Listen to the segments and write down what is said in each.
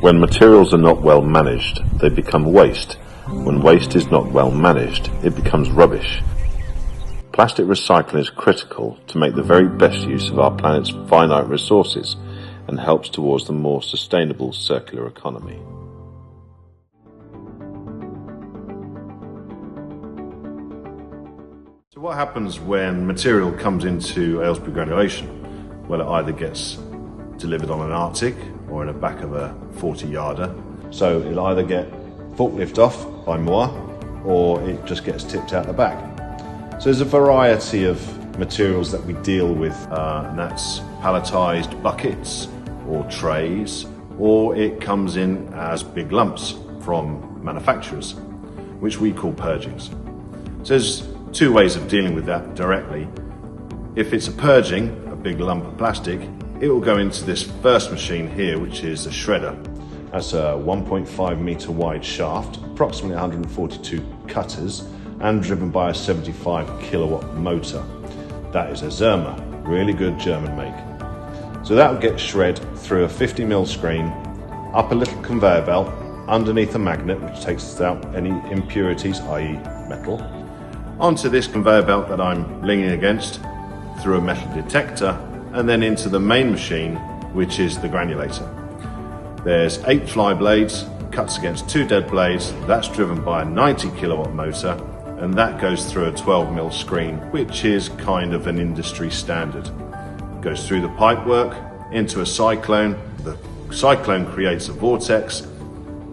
When materials are not well managed, they become waste. When waste is not well managed, it becomes rubbish. Plastic recycling is critical to make the very best use of our planet's finite resources and helps towards the more sustainable circular economy. So what happens when material comes into Aylesbury Granulation? Well, it either gets delivered on an Arctic or in the back of a 40-yarder. So it'll either get forklift off by moi or it just gets tipped out the back. So there's a variety of materials that we deal with, and that's palletized buckets or trays, or it comes in as big lumps from manufacturers, which we call purgings. So there's two ways of dealing with that directly. If it's a purging, a big lump of plastic, it will go into this first machine here, which is a shredder. That's a 1.5 meter wide shaft, approximately 142 cutters, and driven by a 75 kilowatt motor. That is a Zerma, really good German make. So that will get shred through a 50mm screen, up a little conveyor belt, underneath a magnet which takes out any impurities, i.e. metal, onto this conveyor belt that I'm leaning against, through a metal detector, and then into the main machine, which is the granulator. There's 8 fly blades, cuts against 2 dead blades. That's driven by a 90 kilowatt motor, and that goes through a 12mm screen, which is kind of an industry standard. Goes through the pipework into a cyclone. The cyclone creates a vortex.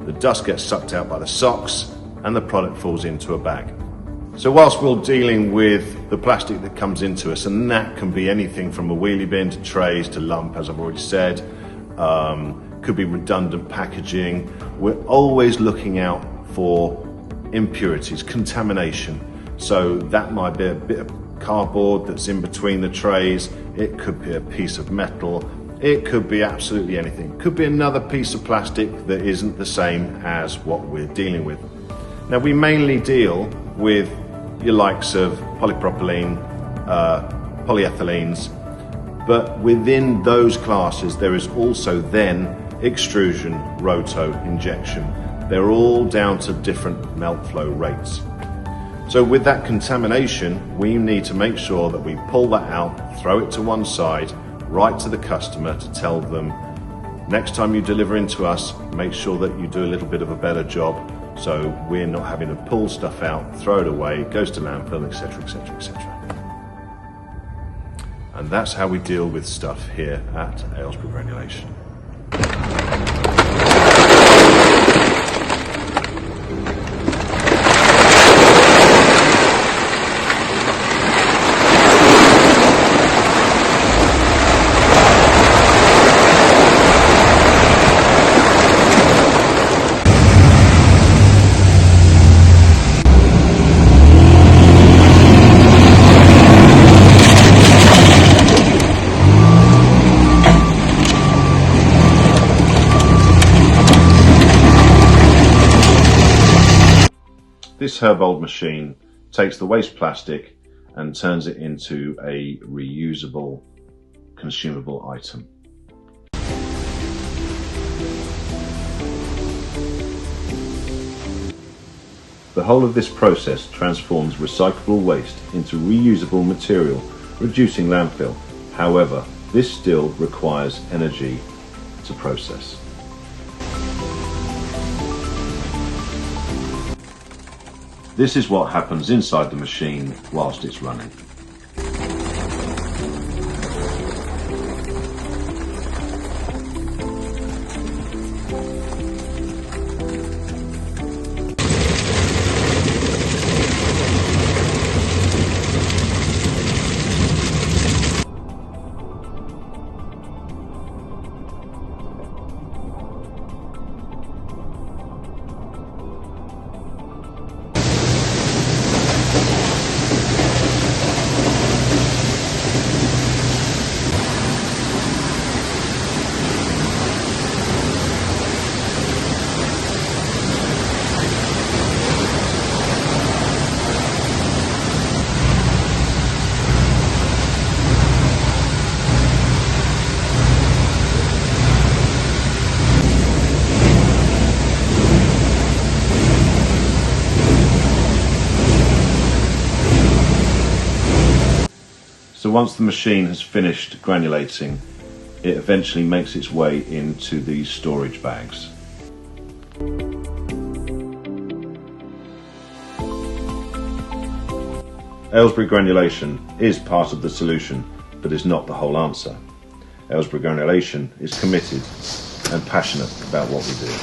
The dust gets sucked out by the socks, and the product falls into a bag. So whilst we're dealing with the plastic that comes into us, and that can be anything from a wheelie bin to trays to lump, as I've already said, could be redundant packaging, we're always looking out for impurities, contamination. So that might be a bit of cardboard that's in between the trays, it could be a piece of metal, it could be absolutely anything. It could be another piece of plastic that isn't the same as what we're dealing with. Now, we mainly deal with your likes of polypropylene, polyethylenes, but within those classes there is also then extrusion, roto, injection. They're all down to different melt flow rates. So with that contamination, we need to make sure that we pull that out, throw it to one side, right to the customer to tell them, next time you deliver into us, make sure that you do a little bit of a better job, so we're not having to pull stuff out, throw it away, it goes to landfill, etc., etc., etc. And that's how we deal with stuff here at Aylesbury Granulation. This Herbold machine takes the waste plastic and turns it into a reusable, consumable item. The whole of this process transforms recyclable waste into reusable material, reducing landfill. However, this still requires energy to process. This is what happens inside the machine whilst it's running. So once the machine has finished granulating, it eventually makes its way into these storage bags. Aylesbury Granulation is part of the solution, but is not the whole answer. Aylesbury Granulation is committed and passionate about what we do.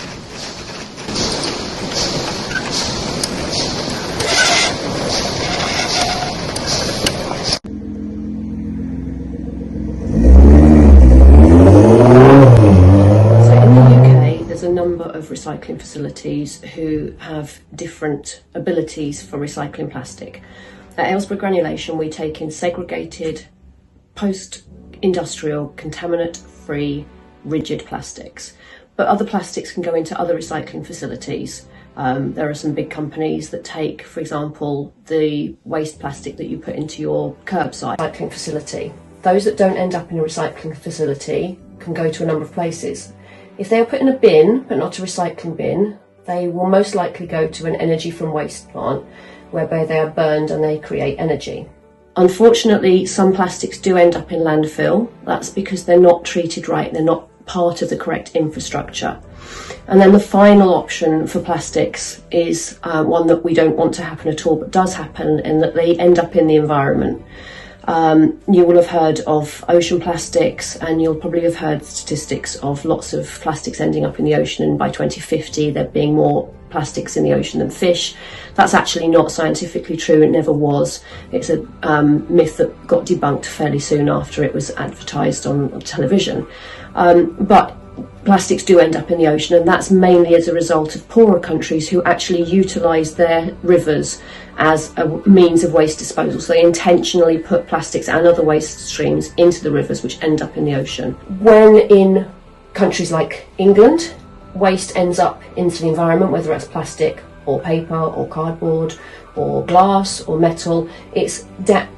A number of recycling facilities who have different abilities for recycling plastic. At Aylesbury Granulation, we take in segregated, post-industrial, contaminant-free, rigid plastics. But other plastics can go into other recycling facilities. There are some big companies that take, for example, the waste plastic that you put into your curbside recycling facility. Those that don't end up in a recycling facility can go to a number of places. If they are put in a bin, but not a recycling bin, they will most likely go to an energy from waste plant, whereby they are burned and they create energy. Unfortunately, some plastics do end up in landfill. That's because they're not treated right, they're not part of the correct infrastructure. And then the final option for plastics is one that we don't want to happen at all, but does happen, in that they end up in the environment. You will have heard of ocean plastics, and you'll probably have heard statistics of lots of plastics ending up in the ocean, and by 2050 there being more plastics in the ocean than fish. That's actually not scientifically true, it never was. It's a myth that got debunked fairly soon after it was advertised on television. But plastics do end up in the ocean, and that's mainly as a result of poorer countries who actually utilise their rivers as a means of waste disposal. So they intentionally put plastics and other waste streams into the rivers, which end up in the ocean. When in countries like England, waste ends up into the environment, whether it's plastic or paper or cardboard or glass or metal, it's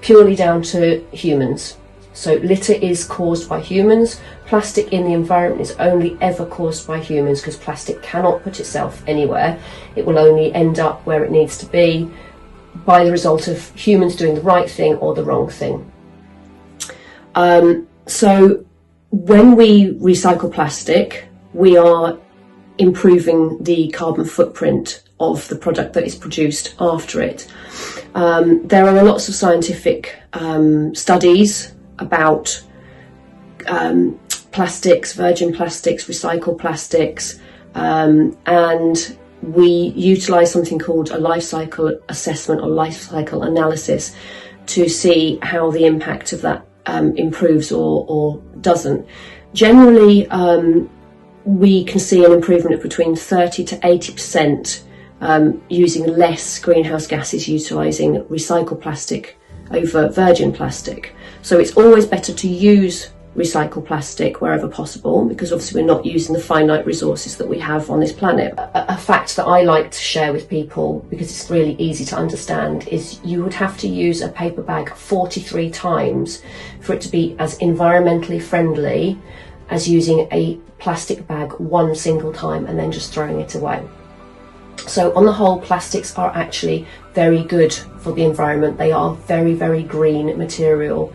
purely down to humans. So litter is caused by humans. Plastic in the environment is only ever caused by humans, because plastic cannot put itself anywhere. It will only end up where it needs to be by the result of humans doing the right thing or the wrong thing. So when we recycle plastic, we are improving the carbon footprint of the product that is produced after it. There are lots of scientific studies about plastics, virgin plastics, recycled plastics, and we utilise something called a life cycle assessment or life cycle analysis to see how the impact of that improves or doesn't. Generally, we can see an improvement of between 30 to 80% using less greenhouse gases utilising recycled plastic over virgin plastic. So it's always better to use recycled plastic wherever possible, because obviously we're not using the finite resources that we have on this planet. A fact that I like to share with people, because it's really easy to understand, is you would have to use a paper bag 43 times for it to be as environmentally friendly as using a plastic bag one single time and then just throwing it away. So on the whole, plastics are actually very good for the environment. They are very, very green material.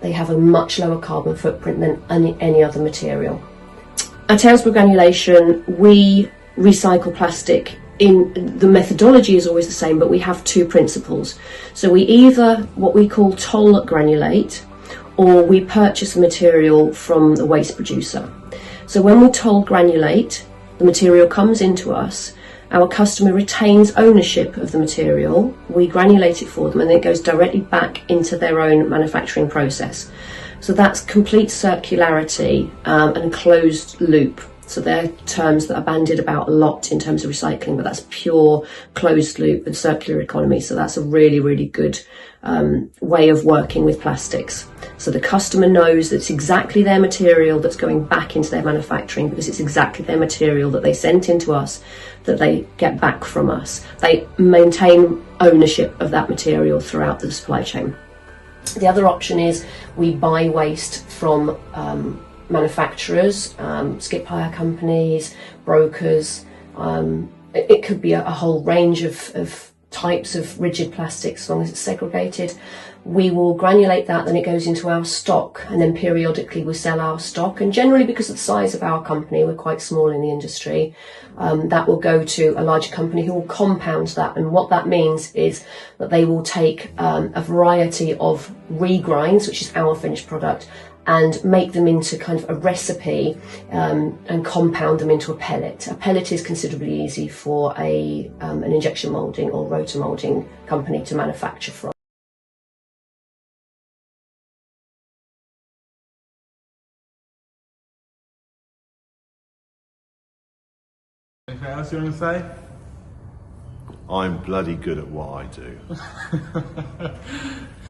They have a much lower carbon footprint than any other material. At Aylesbury Granulation, we recycle plastic. The methodology is always the same, but we have two principles. So we either what we call toll granulate, or we purchase the material from the waste producer. So when we toll granulate, the material comes into us, our customer retains ownership of the material, we granulate it for them, and then it goes directly back into their own manufacturing process. So that's complete circularity and closed loop. So they're terms that are bandied about a lot in terms of recycling, but that's pure closed loop and circular economy. So that's a really, really good way of working with plastics. So the customer knows that it's exactly their material that's going back into their manufacturing, because it's exactly their material that they sent into us that they get back from us. They maintain ownership of that material throughout the supply chain. The other option is we buy waste from manufacturers, skip hire companies, brokers. It could be a whole range of types of rigid plastics, as long as it's segregated. We will granulate that, then it goes into our stock, and then periodically we sell our stock. And generally, because of the size of our company, we're quite small in the industry, that will go to a larger company who will compound that. And what that means is that they will take a variety of regrinds, which is our finished product, and make them into kind of a recipe and compound them into a pellet. A pellet is considerably easy for an injection moulding or rotor moulding company to manufacture from. Anything else you want to say? I'm bloody good at what I do.